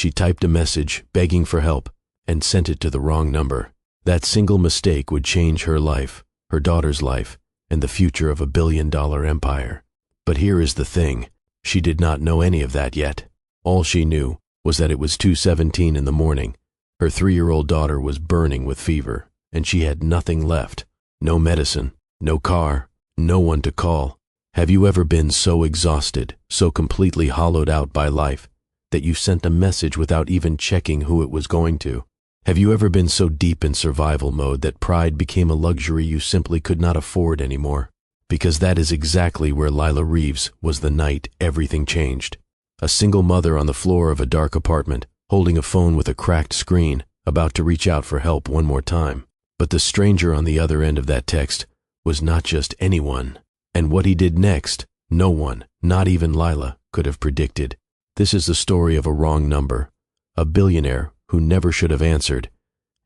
She typed a message begging for help and sent it to the wrong number. That single mistake would change her life, her daughter's life, and the future of a billion-dollar empire. But here is the thing. She did not know any of that yet. All she knew was that it was 2:17 in the morning. Her 3-year-old daughter was burning with fever, and she had nothing left. No medicine, no car, no one to call. Have you ever been so exhausted, so completely hollowed out by life, that you sent a message without even checking who it was going to? Have you ever been so deep in survival mode that pride became a luxury you simply could not afford anymore? Because that is exactly where Lila Reeves was the night everything changed. A single mother on the floor of a dark apartment, holding a phone with a cracked screen, about to reach out for help one more time. But the stranger on the other end of that text was not just anyone. And what he did next, no one, not even Lila, could have predicted. This is the story of a wrong number, a billionaire who never should have answered,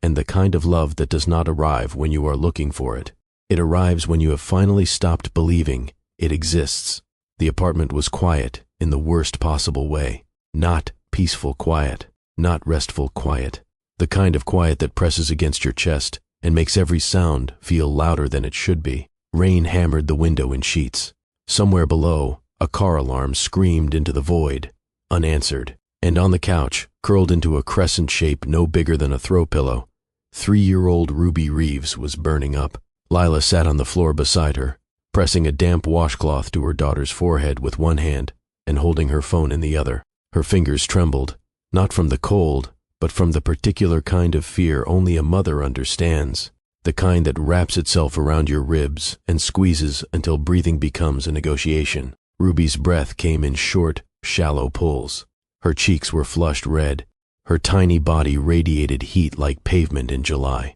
and the kind of love that does not arrive when you are looking for it. It arrives when you have finally stopped believing it exists. The apartment was quiet in the worst possible way. Not peaceful quiet, not restful quiet. The kind of quiet that presses against your chest and makes every sound feel louder than it should be. Rain hammered the window in sheets. Somewhere below, a car alarm screamed into the void, unanswered. And on the couch, curled into a crescent shape no bigger than a throw pillow, 3-year-old Ruby Reeves was burning up. Lila sat on the floor beside her, pressing a damp washcloth to her daughter's forehead with one hand and holding her phone in the other. Her fingers trembled, not from the cold, but from the particular kind of fear only a mother understands, the kind that wraps itself around your ribs and squeezes until breathing becomes a negotiation. Ruby's breath came in short, shallow pulls. Her cheeks were flushed red. Her tiny body radiated heat like pavement in July.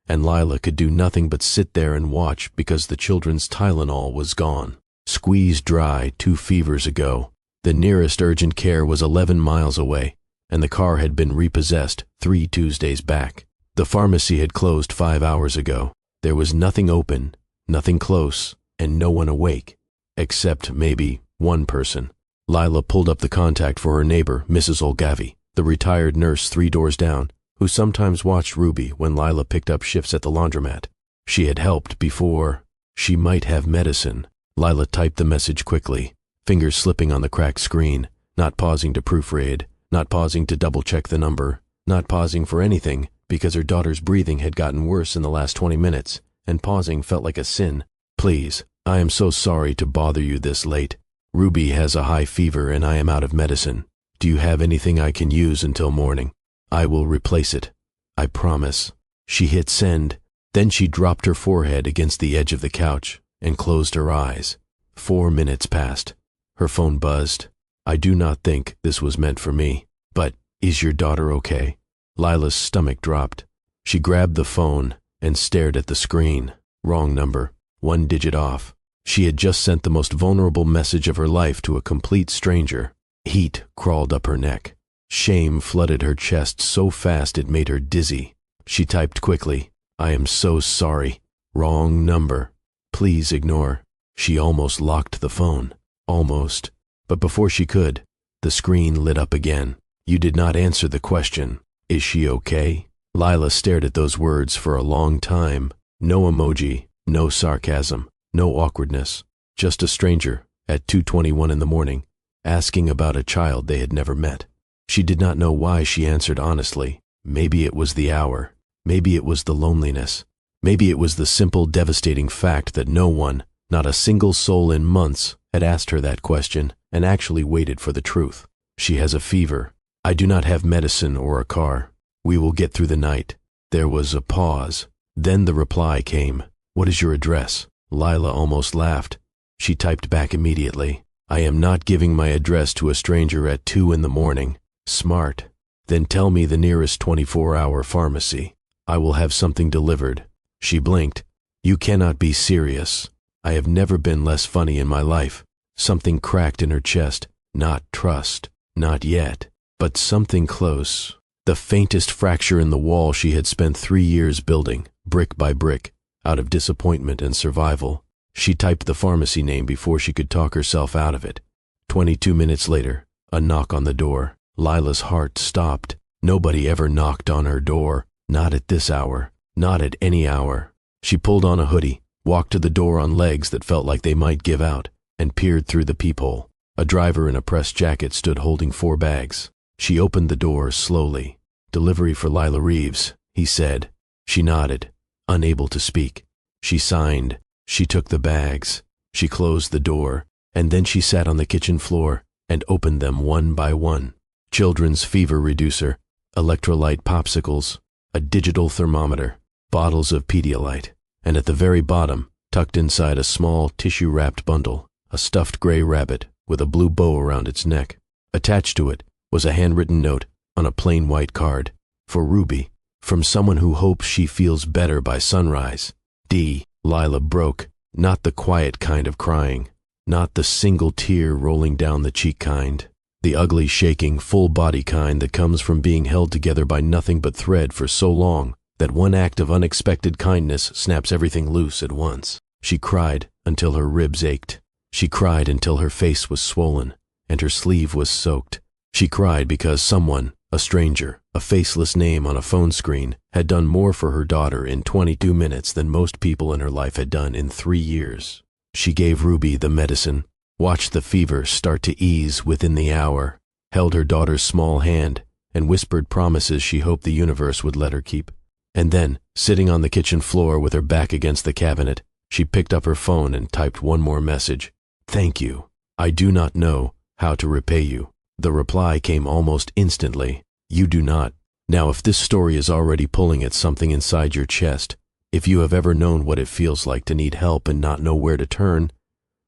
And Lila could do nothing but sit there and watch because the children's Tylenol was gone. Squeezed dry 2 fevers ago. The nearest urgent care was 11 miles away, and the car had been repossessed 3 Tuesdays back. The pharmacy had closed 5 hours ago. There was nothing open, nothing close, and no one awake, except maybe one person. Lila pulled up the contact for her neighbor, Mrs. Olgavi, the retired nurse 3 doors down, who sometimes watched Ruby when Lila picked up shifts at the laundromat. She had helped before. She might have medicine. Lila typed the message quickly, fingers slipping on the cracked screen, not pausing to proofread, not pausing to double-check the number, not pausing for anything because her daughter's breathing had gotten worse in the last 20 minutes, and pausing felt like a sin. Please, I am so sorry to bother you this late. Ruby has a high fever and I am out of medicine. Do you have anything I can use until morning? I will replace it. I promise. She hit send. Then she dropped her forehead against the edge of the couch and closed her eyes. 4 minutes passed. Her phone buzzed. I do not think this was meant for me. But is your daughter okay? Lila's stomach dropped. She grabbed the phone and stared at the screen. Wrong number. 1 digit off. She had just sent the most vulnerable message of her life to a complete stranger. Heat crawled up her neck. Shame flooded her chest so fast it made her dizzy. She typed quickly, I am so sorry. Wrong number. Please ignore. She almost locked the phone. Almost. But before she could, the screen lit up again. You did not answer the question. Is she okay? Lila stared at those words for a long time. No emoji, no sarcasm. No awkwardness, just a stranger at 2:21 in the morning, asking about a child they had never met. She did not know why she answered honestly. Maybe it was the hour. Maybe it was the loneliness. Maybe it was the simple, devastating fact that no one, not a single soul in months, had asked her that question and actually waited for the truth. She has a fever. I do not have medicine or a car. We will get through the night. There was a pause. Then the reply came. What is your address? Lila almost laughed. She typed back immediately. I am not giving my address to a stranger at 2 in the morning. Smart. Then tell me the nearest 24-hour pharmacy. I will have something delivered. She blinked. You cannot be serious. I have never been less funny in my life. Something cracked in her chest. Not trust. Not yet. But something close. The faintest fracture in the wall she had spent 3 years building, brick by brick, out of disappointment and survival. She typed the pharmacy name before she could talk herself out of it. 22 minutes later, a knock on the door. Lila's heart stopped. Nobody ever knocked on her door, not at this hour, not at any hour. She pulled on a hoodie, walked to the door on legs that felt like they might give out, and peered through the peephole. A driver in a pressed jacket stood holding 4 bags. She opened the door slowly. "Delivery for Lila Reeves," he said. She nodded, unable to speak. She signed. She took the bags. She closed the door, and then she sat on the kitchen floor and opened them one by one. Children's fever reducer, electrolyte popsicles, a digital thermometer, bottles of Pedialyte, and at the very bottom, tucked inside a small tissue-wrapped bundle, a stuffed gray rabbit with a blue bow around its neck. Attached to it was a handwritten note on a plain white card. "For Ruby, from someone who hopes she feels better by sunrise. D." Lila broke, not the quiet kind of crying, not the single tear rolling down the cheek kind, the ugly, shaking, full-body kind that comes from being held together by nothing but thread for so long that one act of unexpected kindness snaps everything loose at once. She cried until her ribs ached. She cried until her face was swollen and her sleeve was soaked. She cried because someone, a stranger, a faceless name on a phone screen, had done more for her daughter in 22 minutes than most people in her life had done in 3 years. She gave Ruby the medicine, watched the fever start to ease within the hour, held her daughter's small hand, and whispered promises she hoped the universe would let her keep. And then, sitting on the kitchen floor with her back against the cabinet, she picked up her phone and typed one more message. "Thank you. I do not know how to repay you." The reply came almost instantly. "You do not." Now, if this story is already pulling at something inside your chest, if you have ever known what it feels like to need help and not know where to turn,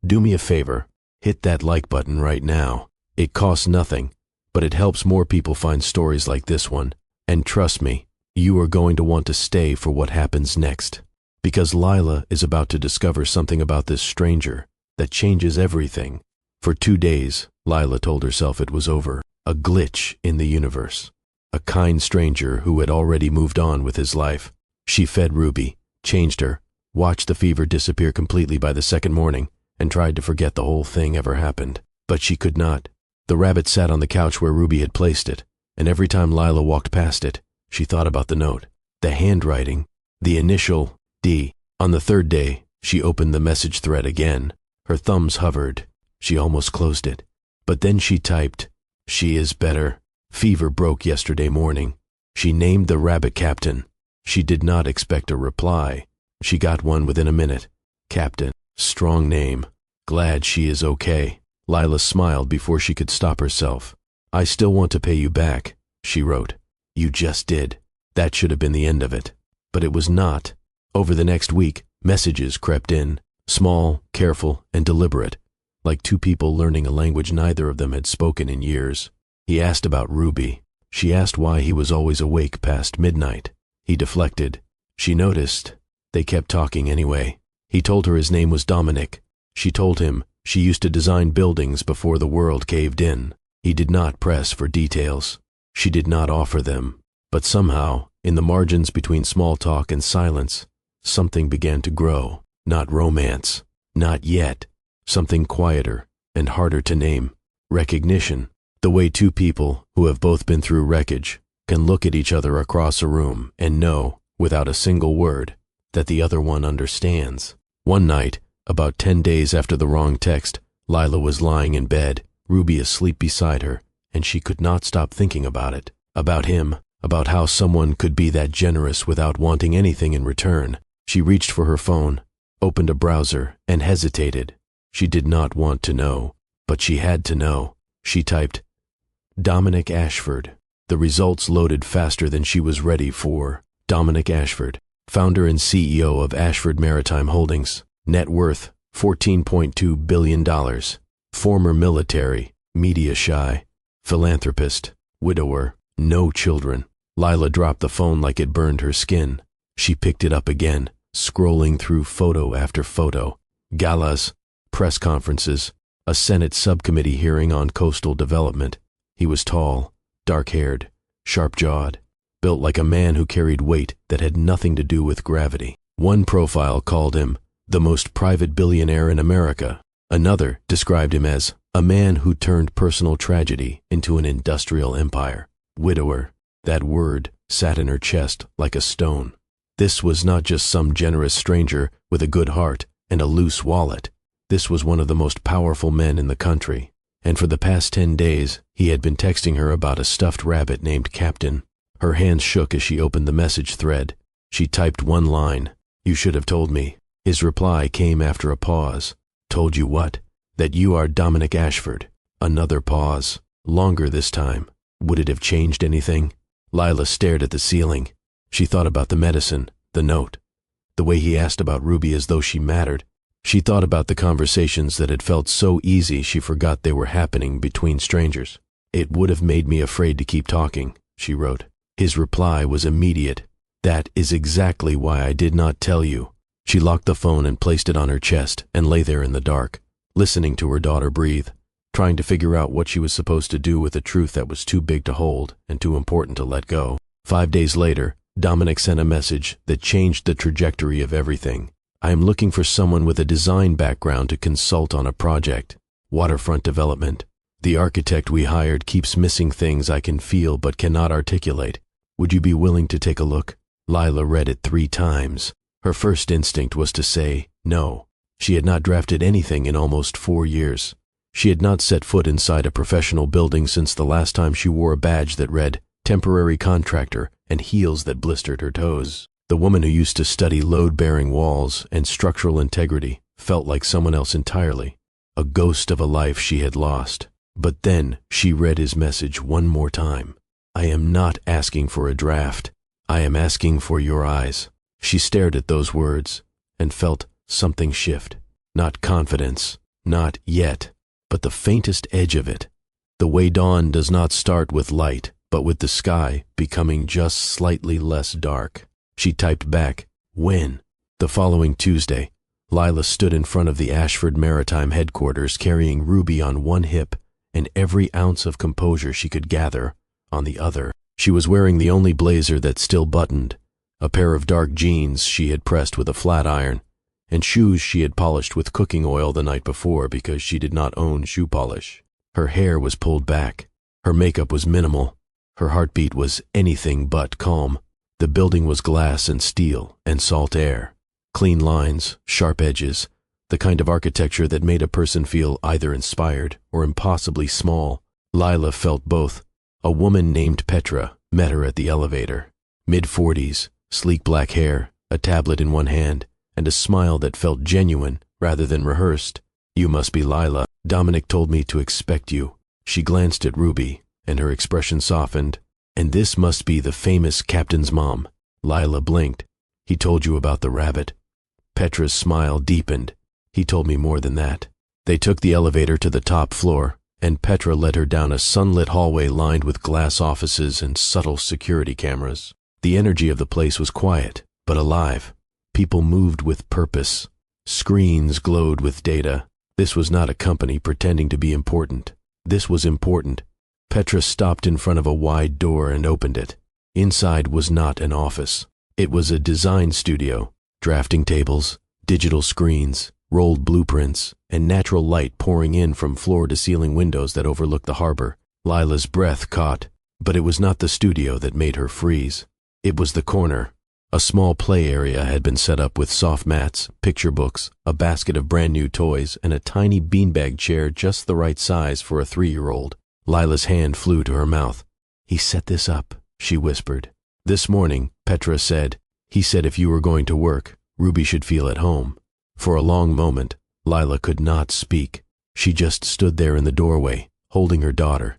do me a favor. Hit that like button right now. It costs nothing, but it helps more people find stories like this one. And trust me, you are going to want to stay for what happens next. Because Lila is about to discover something about this stranger that changes everything. For 2 days, Lila told herself it was over. A glitch in the universe. A kind stranger who had already moved on with his life. She fed Ruby, changed her, watched the fever disappear completely by the second morning, and tried to forget the whole thing ever happened. But she could not. The rabbit sat on the couch where Ruby had placed it, and every time Lila walked past it, she thought about the note, the handwriting, the initial D. On the 3rd day, she opened the message thread again. Her thumbs hovered. She almost closed it. But then she typed, "She is better. Fever broke yesterday morning." She named the rabbit Captain. She did not expect a reply. She got one within a minute. "Captain. Strong name. Glad she is okay." Lila smiled before she could stop herself. "I still want to pay you back," she wrote. "You just did." That should have been the end of it. But it was not. Over the next week, messages crept in, small, careful, and deliberate, like 2 people learning a language neither of them had spoken in years. He asked about Ruby. She asked why he was always awake past midnight. He deflected. She noticed. They kept talking anyway. He told her his name was Dominic. She told him she used to design buildings before the world caved in. He did not press for details. She did not offer them. But somehow, in the margins between small talk and silence, something began to grow. Not romance. Not yet. Something quieter and harder to name. Recognition. The way 2 people who have both been through wreckage can look at each other across a room and know, without a single word, that the other one understands. One night, about 10 days after the wrong text, Lila was lying in bed, Ruby asleep beside her, and she could not stop thinking about it. About him, about how someone could be that generous without wanting anything in return. She reached for her phone, opened a browser, and hesitated. She did not want to know, but she had to know. She typed, "Dominic Ashford." The results loaded faster than she was ready for. Dominic Ashford, founder and CEO of Ashford Maritime Holdings. Net worth, $14.2 billion. Former military, media shy. Philanthropist, widower, no children. Lila dropped the phone like it burned her skin. She picked it up again, scrolling through photo after photo. Galas, press conferences, a Senate subcommittee hearing on coastal development. He was tall, dark-haired, sharp-jawed, built like a man who carried weight that had nothing to do with gravity. One profile called him the most private billionaire in America. Another described him as A man who turned personal tragedy into an industrial empire. Widower. That word sat in her chest like a stone. This was not just some generous stranger with a good heart and a loose wallet. This was one of the most powerful men in the country. And for the past 10 days, he had been texting her about a stuffed rabbit named Captain. Her hands shook as she opened the message thread. She typed one line. "You should have told me." His reply came after a pause. "Told you what?" "That you are Dominic Ashford." Another pause. Longer this time. Would it have changed anything? Lila stared at the ceiling. She thought about the medicine, the note, the way he asked about Ruby as though she mattered. She thought about the conversations that had felt so easy she forgot they were happening between strangers. "It would have made me afraid to keep talking," she wrote. His reply was immediate. "That is exactly why I did not tell you." She locked the phone and placed it on her chest and lay there in the dark, listening to her daughter breathe, trying to figure out what she was supposed to do with a truth that was too big to hold and too important to let go. 5 days later, Dominic sent a message that changed the trajectory of everything. "I am looking for someone with a design background to consult on a project. Waterfront development. The architect we hired keeps missing things I can feel but cannot articulate. Would you be willing to take a look?" Lila read it 3 times. Her first instinct was to say no. She had not drafted anything in almost 4 years. She had not set foot inside a professional building since the last time she wore a badge that read "temporary contractor" and heels that blistered her toes. The woman who used to study load-bearing walls and structural integrity felt like someone else entirely, a ghost of a life she had lost. But then she read his message one more time. "I am not asking for a draft. I am asking for your eyes." She stared at those words and felt something shift. Not confidence, not yet, but the faintest edge of it. The way dawn does not start with light, but with the sky becoming just slightly less dark. She typed back, "When?" The following Tuesday, Lila stood in front of the Ashford Maritime headquarters carrying Ruby on one hip and every ounce of composure she could gather on the other. She was wearing the only blazer that still buttoned, a pair of dark jeans she had pressed with a flat iron, and shoes she had polished with cooking oil the night before because she did not own shoe polish. Her hair was pulled back. Her makeup was minimal. Her heartbeat was anything but calm. The building was glass and steel and salt air. Clean lines, sharp edges, the kind of architecture that made a person feel either inspired or impossibly small. Lila felt both. A woman named Petra met her at the elevator. Mid-40s, sleek black hair, a tablet in one hand, and a smile that felt genuine rather than rehearsed. "You must be Lila. Dominic told me to expect you." She glanced at Ruby, and her expression softened. "And this must be the famous captain's mom." Lila blinked. "He told you about the rabbit?" Petra's smile deepened. "He told me more than that." They took the elevator to the top floor, and Petra led her down a sunlit hallway lined with glass offices and subtle security cameras. The energy of the place was quiet, but alive. People moved with purpose. Screens glowed with data. This was not a company pretending to be important. This was important. Petra stopped in front of a wide door and opened it. Inside was not an office. It was a design studio. Drafting tables, digital screens, rolled blueprints, and natural light pouring in from floor-to-ceiling windows that overlooked the harbor. Lila's breath caught, but it was not the studio that made her freeze. It was the corner. A small play area had been set up with soft mats, picture books, a basket of brand-new toys, and a tiny beanbag chair just the right size for a 3-year-old. Lila's hand flew to her mouth. "He set this up," she whispered. "This morning," Petra said, "he said if you were going to work, Ruby should feel at home." For a long moment, Lila could not speak. She just stood there in the doorway, holding her daughter,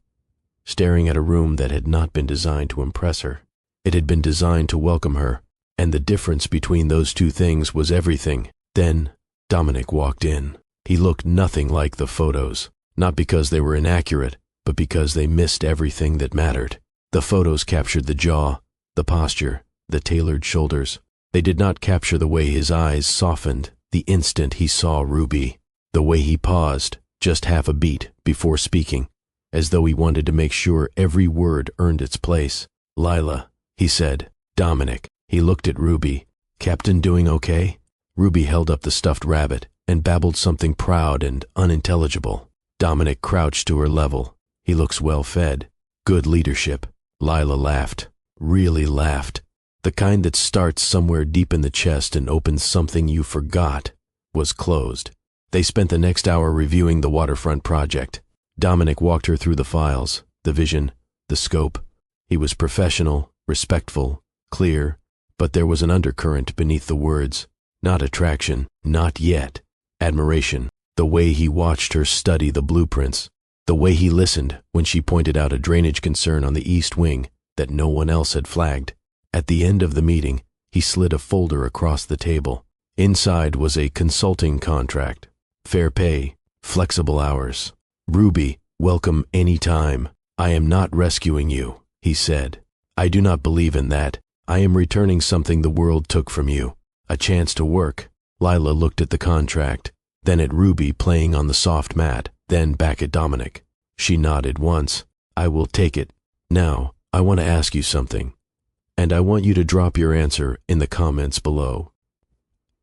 staring at a room that had not been designed to impress her. It had been designed to welcome her, and the difference between those two things was everything. Then Dominic walked in. He looked nothing like the photos, not because they were inaccurate, but because they missed everything that mattered. The photos captured the jaw, the posture, the tailored shoulders. They did not capture the way his eyes softened the instant he saw Ruby, the way he paused just half a beat before speaking, as though he wanted to make sure every word earned its place. "Lila," he said. "Dominic." He looked at Ruby. "Captain doing okay?" Ruby held up the stuffed rabbit and babbled something proud and unintelligible. Dominic crouched to her level. He looks well fed. Good leadership. Lila laughed. Really laughed. The kind that starts somewhere deep in the chest and opens something you forgot was closed. They spent the next hour reviewing the waterfront project. Dominic walked her through the files, the vision, the scope. He was professional, respectful, clear, but there was an undercurrent beneath the words. Not attraction, not yet. Admiration. The way he watched her study the blueprints. The way he listened when she pointed out a drainage concern on the east wing that no one else had flagged. At the end of the meeting, he slid a folder across the table. Inside was a consulting contract. Fair pay, flexible hours. Ruby, welcome any time. I am not rescuing you, he said. I do not believe in that. I am returning something the world took from you. A chance to work. Lila looked at the contract, then at Ruby playing on the soft mat, then back at Dominic. She nodded once. I will take it. Now, I want to ask you something, and I want you to drop your answer in the comments below.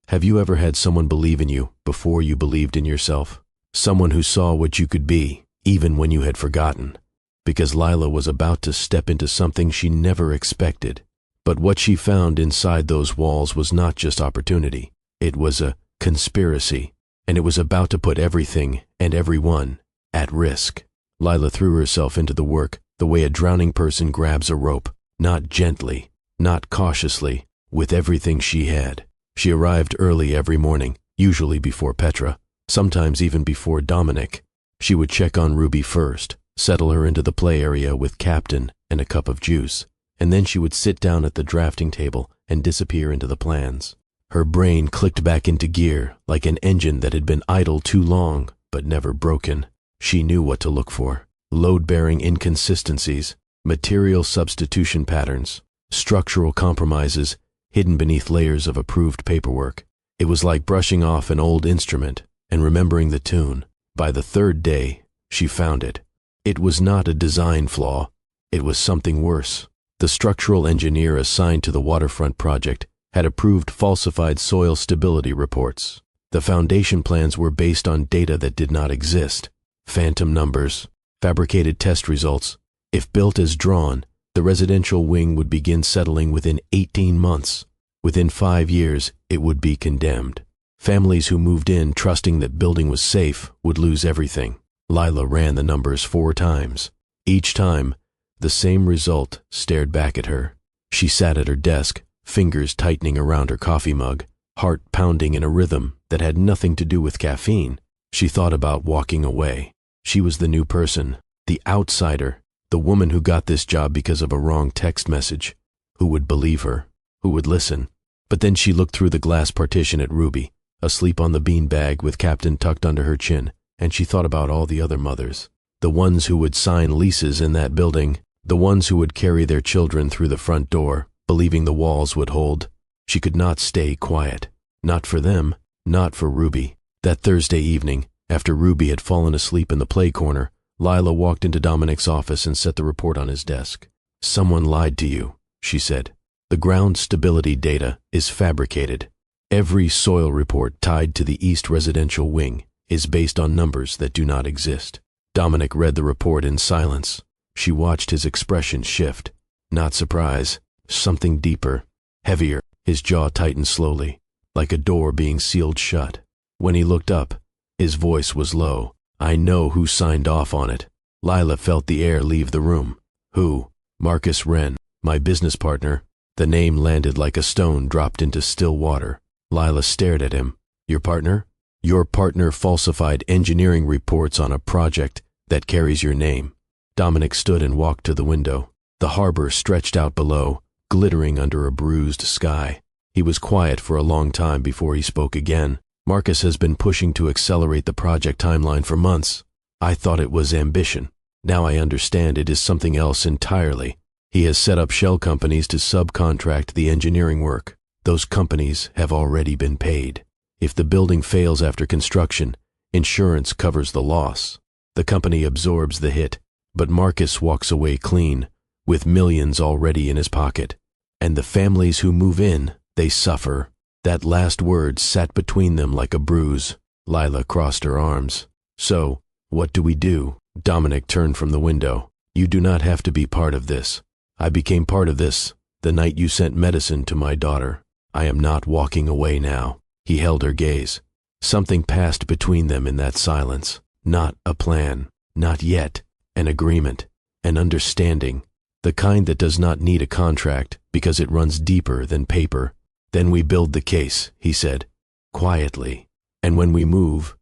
Have you ever had someone believe in you before you believed in yourself? Someone who saw what you could be, even when you had forgotten? Because Lila was about to step into something she never expected. But what she found inside those walls was not just opportunity. It was a conspiracy, and it was about to put everything and everyone at risk. Lila threw herself into the work the way a drowning person grabs a rope, not gently, not cautiously, with everything she had. She arrived early every morning, usually before Petra, sometimes even before Dominic. She would check on Ruby first, settle her into the play area with Captain and a cup of juice, and then she would sit down at the drafting table and disappear into the plans. Her brain clicked back into gear like an engine that had been idle too long but never broken. She knew what to look for: load-bearing inconsistencies, material substitution patterns, structural compromises hidden beneath layers of approved paperwork. It was like brushing off an old instrument and remembering the tune. By the third day, she found it. It was not a design flaw. It was something worse. The structural engineer assigned to the waterfront project had approved falsified soil stability reports. The foundation plans were based on data that did not exist. Phantom numbers, fabricated test results. If built as drawn, the residential wing would begin settling within 18 months. Within 5 years, it would be condemned. Families who moved in trusting that building was safe would lose everything. Lila ran the numbers 4 times. Each time, the same result stared back at her. She sat at her desk, fingers tightening around her coffee mug, heart pounding in a rhythm that had nothing to do with caffeine. She thought about walking away. She was the new person, the outsider, the woman who got this job because of a wrong text message. Who would believe her? Who would listen? But then she looked through the glass partition at Ruby, asleep on the beanbag with Captain tucked under her chin, and she thought about all the other mothers, the ones who would sign leases in that building, the ones who would carry their children through the front door, believing the walls would hold. She could not stay quiet. Not for them, not for Ruby. That Thursday evening, after Ruby had fallen asleep in the play corner, Lila walked into Dominic's office and set the report on his desk. Someone lied to you, she said. The ground stability data is fabricated. Every soil report tied to the East Residential Wing is based on numbers that do not exist. Dominic read the report in silence. She watched his expression shift. Not surprise, something deeper, heavier. His jaw tightened slowly, like a door being sealed shut. When he looked up, his voice was low. I know who signed off on it. Lila felt the air leave the room. Who? Marcus Wren, my business partner. The name landed like a stone dropped into still water. Lila stared at him. Your partner? Your partner falsified engineering reports on a project that carries your name. Dominic stood and walked to the window. The harbor stretched out below, glittering under a bruised sky. He was quiet for a long time before he spoke again. Marcus has been pushing to accelerate the project timeline for months. I thought it was ambition. Now I understand it is something else entirely. He has set up shell companies to subcontract the engineering work. Those companies have already been paid. If the building fails after construction, insurance covers the loss. The company absorbs the hit, but Marcus walks away clean, with millions already in his pocket. And the families who move in, they suffer. That last word sat between them like a bruise. Lila crossed her arms. So, What do we do? Dominic turned from the window. You do not have to be part of this. I became part of this the night you sent medicine to my daughter. I am not walking away now. He held her gaze. Something passed between them in that silence. Not a plan. Not yet. An agreement. An understanding. The kind that does not need a contract because it runs deeper than paper. Then we build the case, he said, quietly. And when we move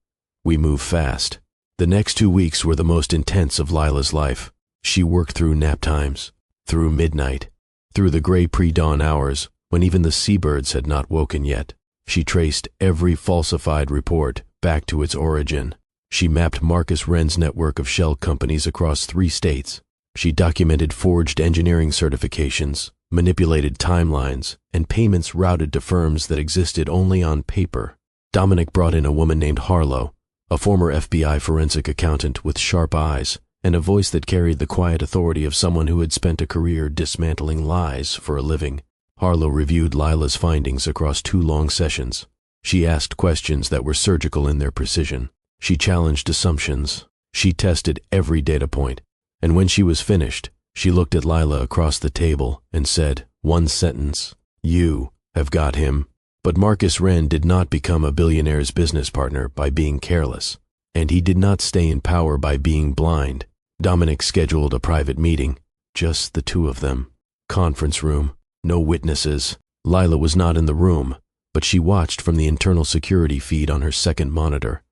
fast. The next 2 weeks were the most intense of Lila's life. She worked through nap times, through midnight, through the gray pre-dawn hours when even the seabirds had not woken yet. She traced every falsified report back to its origin. She mapped Marcus Wren's network of shell companies across 3 states. She documented forged engineering certifications, manipulated timelines, and payments routed to firms that existed only on paper. Dominic brought in a woman named Harlow, a former FBI forensic accountant with sharp eyes and a voice that carried the quiet authority of someone who had spent a career dismantling lies for a living. Harlow reviewed Lila's findings across 2 long sessions. She asked questions that were surgical in their precision. She challenged assumptions. She tested every data point. And when she was finished, she looked at Lila across the table and said, 1 sentence, "You have got him." But Marcus Wren did not become a billionaire's business partner by being careless, and he did not stay in power by being blind. Dominic scheduled a private meeting, just the 2 of them. Conference room, no witnesses. Lila was not in the room, but she watched from the internal security feed on her second monitor,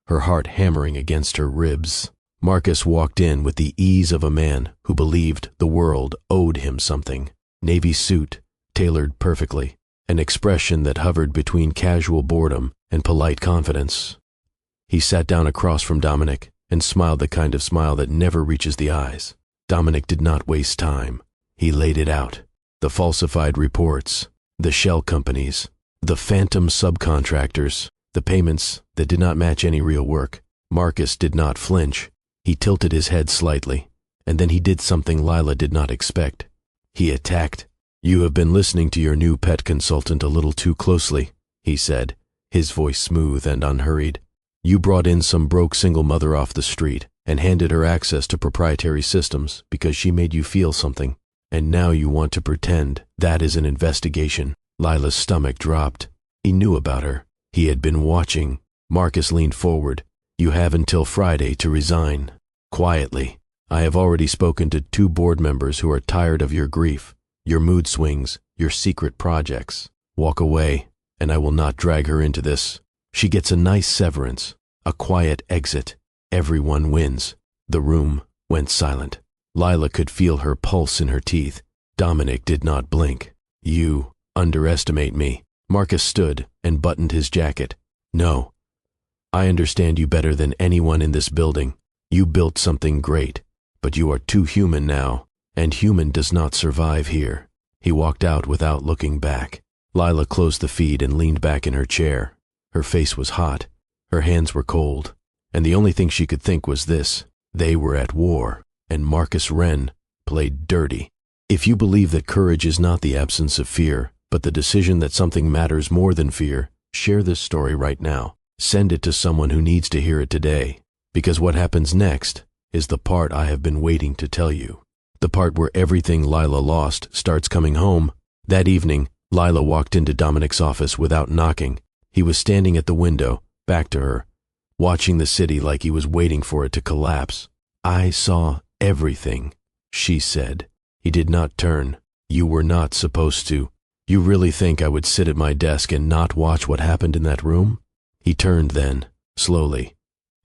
her heart hammering against her ribs. Marcus walked in with the ease of a man who believed the world owed him something. Navy suit, tailored perfectly, an expression that hovered between casual boredom and polite confidence. He sat down across from Dominic and smiled the kind of smile that never reaches the eyes. Dominic did not waste time. He laid it out. The falsified reports, the shell companies, the phantom subcontractors, the payments that did not match any real work. Marcus did not flinch. He tilted his head slightly, and then he did something Lila did not expect. He attacked. "You have been listening to your new pet consultant a little too closely," he said, his voice smooth and unhurried. "You brought in some broke single mother off the street and handed her access to proprietary systems because she made you feel something. And now you want to pretend that is an investigation." Lila's stomach dropped. He knew about her. He had been watching. Marcus leaned forward. "You have until Friday to resign." Quietly, "I have already spoken to 2 board members who are tired of your grief, your mood swings, your secret projects. Walk away, and I will not drag her into this. She gets a nice severance, a quiet exit. Everyone wins." The room went silent. Lila could feel her pulse in her teeth. Dominic did not blink. "You underestimate me." Marcus stood and buttoned his jacket. "No. I understand you better than anyone in this building. You built something great, but you are too human now, and human does not survive here." He walked out without looking back. Lila closed the feed and leaned back in her chair. Her face was hot. Her hands were cold. And the only thing she could think was this: they were at war, and Marcus Wren played dirty. If you believe that courage is not the absence of fear, but the decision that something matters more than fear, share this story right now. Send it to someone who needs to hear it today, because what happens next is the part I have been waiting to tell you. The part where everything Lila lost starts coming home. That evening, Lila walked into Dominic's office without knocking. He was standing at the window, back to her, watching the city like he was waiting for it to collapse. "I saw everything," she said. He did not turn. "You were not supposed to. You really think I would sit at my desk and not watch what happened in that room?" He turned then, slowly,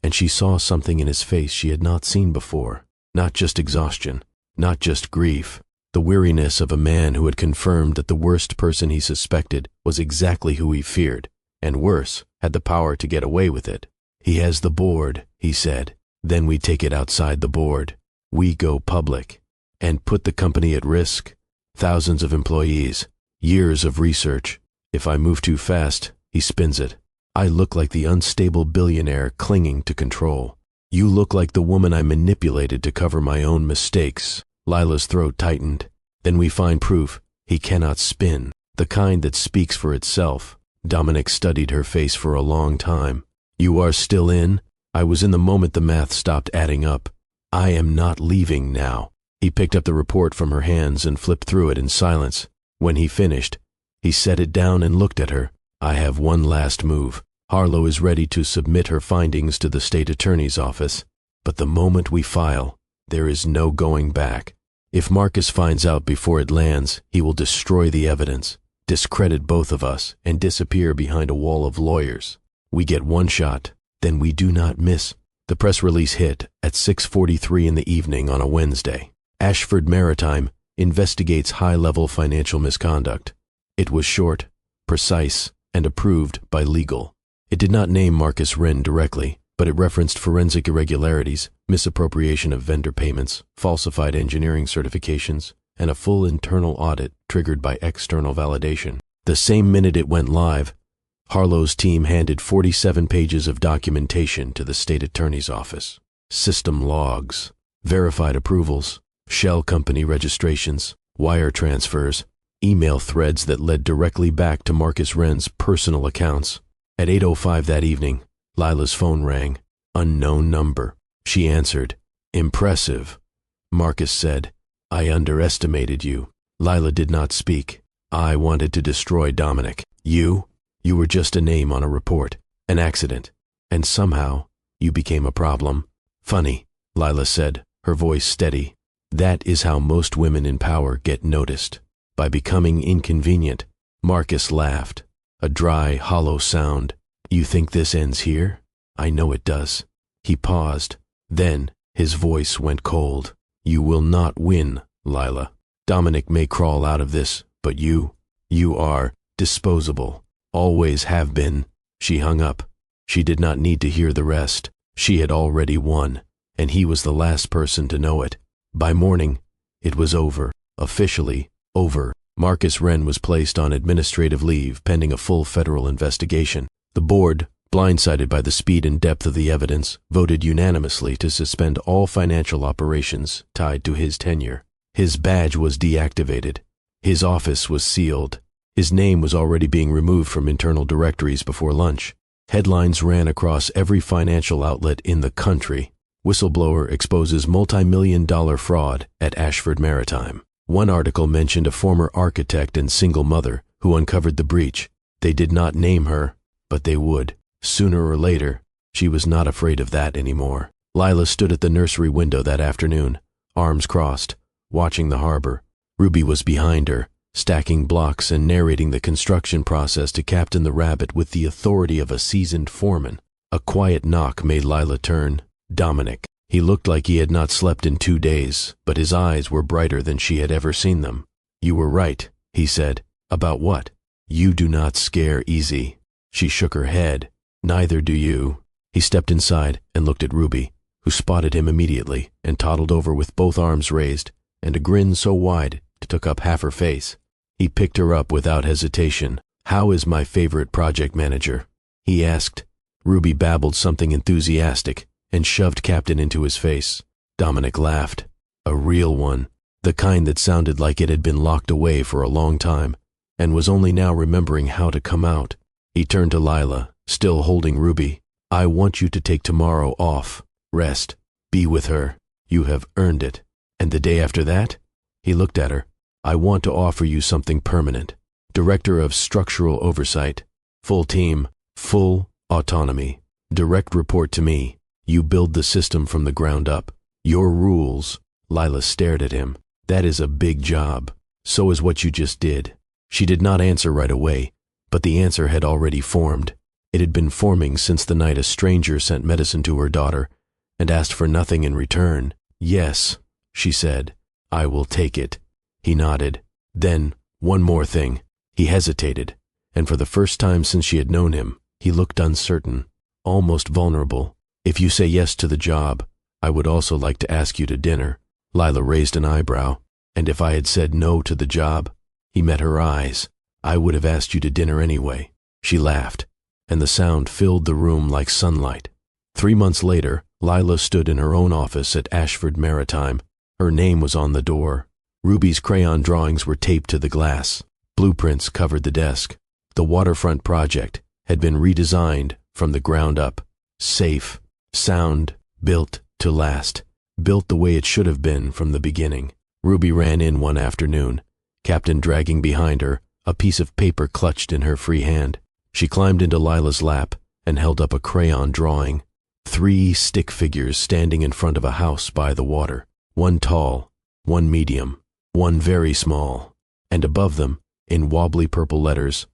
and she saw something in his face she had not seen before. Not just exhaustion, not just grief, the weariness of a man who had confirmed that the worst person he suspected was exactly who he feared, and worse, had the power to get away with it. "He has the board," he said. "Then we take it outside the board. We go public and put the company at risk. Thousands of employees, years of research. If I move too fast, he spins it. I look like the unstable billionaire clinging to control. You look like the woman I manipulated to cover my own mistakes." Lila's throat tightened. "Then we find proof he cannot spin, the kind that speaks for itself." Dominic studied her face for a long time. "You are still in?" I was in the moment the math stopped adding up. I am not leaving now. He picked up the report from her hands and flipped through it in silence. When he finished, he set it down and looked at her. I have one last move. Harlow is ready to submit her findings to the state attorney's office. But the moment we file, there is no going back. If Marcus finds out before it lands, he will destroy the evidence, discredit both of us, and disappear behind a wall of lawyers. We get one shot, then we do not miss. The press release hit at 6:43 in the evening on a Wednesday. Ashford Maritime investigates high-level financial misconduct. It was short, precise, and approved by legal. It did not name Marcus Wren directly, but it referenced forensic irregularities, misappropriation of vendor payments, falsified engineering certifications, and a full internal audit triggered by external validation. The same minute it went live, Harlow's team handed 47 pages of documentation to the state attorney's office. System logs, verified approvals, shell company registrations, wire transfers, email threads that led directly back to Marcus Wren's personal accounts. At 8:05 that evening, Lila's phone rang. Unknown number. She answered. Impressive. Marcus said, I underestimated you. Lila did not speak. I wanted to destroy Dominic. You were just a name on a report, an accident, and somehow you became a problem. Funny, Lila said, her voice steady. That is how most women in power get noticed, by becoming inconvenient. Marcus laughed, a dry, hollow sound. You think this ends here? I know it does. He paused. Then his voice went cold. You will not win, Lila. Dominic may crawl out of this, but you are disposable. Always have been. She hung up. She did not need to hear the rest. She had already won, and he was the last person to know it. By morning, it was over. Officially over. Marcus Wren was placed on administrative leave pending a full federal investigation. The board, blindsided by the speed and depth of the evidence, voted unanimously to suspend all financial operations tied to his tenure. His badge was deactivated. His office was sealed. His name was already being removed from internal directories before lunch. Headlines ran across every financial outlet in the country. Whistleblower exposes multi-million-dollar fraud at Ashford Maritime. One article mentioned a former architect and single mother who uncovered the breach. They did not name her, but they would. Sooner or later, she was not afraid of that anymore. Lila stood at the nursery window that afternoon, arms crossed, watching the harbor. Ruby was behind her, stacking blocks and narrating the construction process to Captain the Rabbit with the authority of a seasoned foreman. A quiet knock made Lila turn. Dominic. He looked like he had not slept in 2 days, but his eyes were brighter than she had ever seen them. You were right, he said. About what? You do not scare easy. She shook her head. Neither do you. He stepped inside and looked at Ruby, who spotted him immediately and toddled over with both arms raised and a grin so wide it took up half her face. He picked her up without hesitation. How is my favorite project manager? He asked. Ruby babbled something enthusiastic and shoved Captain into his face. Dominic laughed. A real one, the kind that sounded like it had been locked away for a long time and was only now remembering how to come out. He turned to Lila, still holding Ruby. I want you to take tomorrow off. Rest. Be with her. You have earned it. And the day after that? He looked at her. I want to offer you something permanent. Director of Structural Oversight. Full team. Full autonomy. Direct report to me. You build the system from the ground up. Your rules. Lila stared at him. That is a big job. So is what you just did. She did not answer right away, but the answer had already formed. It had been forming since the night a stranger sent medicine to her daughter and asked for nothing in return. Yes, she said. I will take it. He nodded. Then, one more thing. He hesitated, and for the first time since she had known him, he looked uncertain, almost vulnerable. If you say yes to the job, I would also like to ask you to dinner. Lila raised an eyebrow. And if I had said no to the job? He met her eyes. I would have asked you to dinner anyway. She laughed, and the sound filled the room like sunlight. 3 months later, Lila stood in her own office at Ashford Maritime. Her name was on the door. Ruby's crayon drawings were taped to the glass. Blueprints covered the desk. The waterfront project had been redesigned from the ground up. Safe, Sound, built to last. Built the way it should have been from the beginning. Ruby ran in one afternoon, Captain dragging behind her, a piece of paper clutched in her free hand. She climbed into Lila's lap and held up a crayon drawing. 3 stick figures standing in front of a house by the water. One tall, one medium, one very small. And above them, in wobbly purple letters,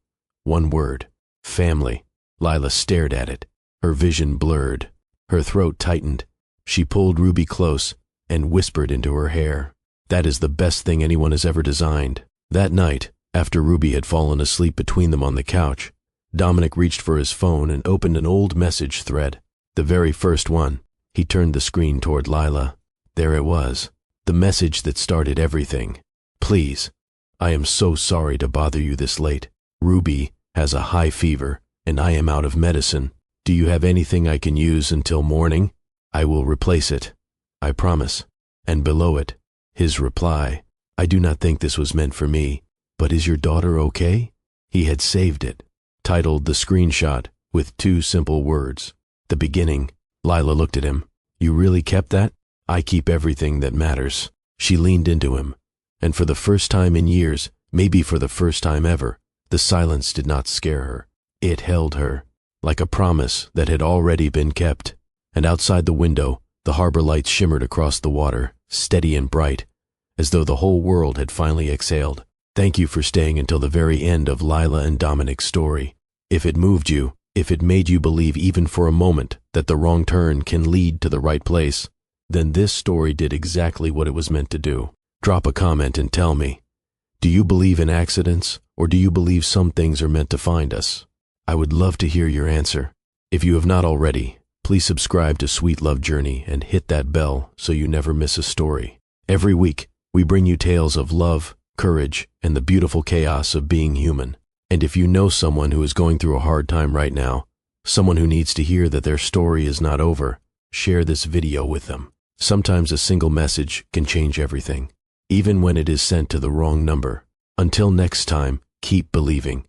one word: family. Lila stared at it, her vision blurred. Her throat tightened. She pulled Ruby close and whispered into her hair, "That is the best thing anyone has ever designed." That night, after Ruby had fallen asleep between them on the couch, Dominic reached for his phone and opened an old message thread. The very first one. He turned the screen toward Lila. There it was, the message that started everything. "Please, I am so sorry to bother you this late. Ruby has a high fever, and I am out of medicine. Do you have anything I can use until morning? I will replace it, I promise." And below it, his reply: "I do not think this was meant for me, but is your daughter okay?" He had saved it, titled the screenshot with 2 simple words. The beginning. Lila looked at him. "You really kept that?" "I keep everything that matters." She leaned into him, and for the first time in years, maybe for the first time ever, the silence did not scare her. It held her, like a promise that had already been kept. And outside the window, the harbor lights shimmered across the water, steady and bright, as though the whole world had finally exhaled. Thank you for staying until the very end of Lila and Dominic's story. If it moved you, if it made you believe even for a moment that the wrong turn can lead to the right place, then this story did exactly what it was meant to do. Drop a comment and tell me, do you believe in accidents, or do you believe some things are meant to find us? I would love to hear your answer. If you have not already, please subscribe to Sweet Love Journey and hit that bell so you never miss a story. Every week, we bring you tales of love, courage, and the beautiful chaos of being human. And if you know someone who is going through a hard time right now, someone who needs to hear that their story is not over, share this video with them. Sometimes a single message can change everything, even when it is sent to the wrong number. Until next time, keep believing.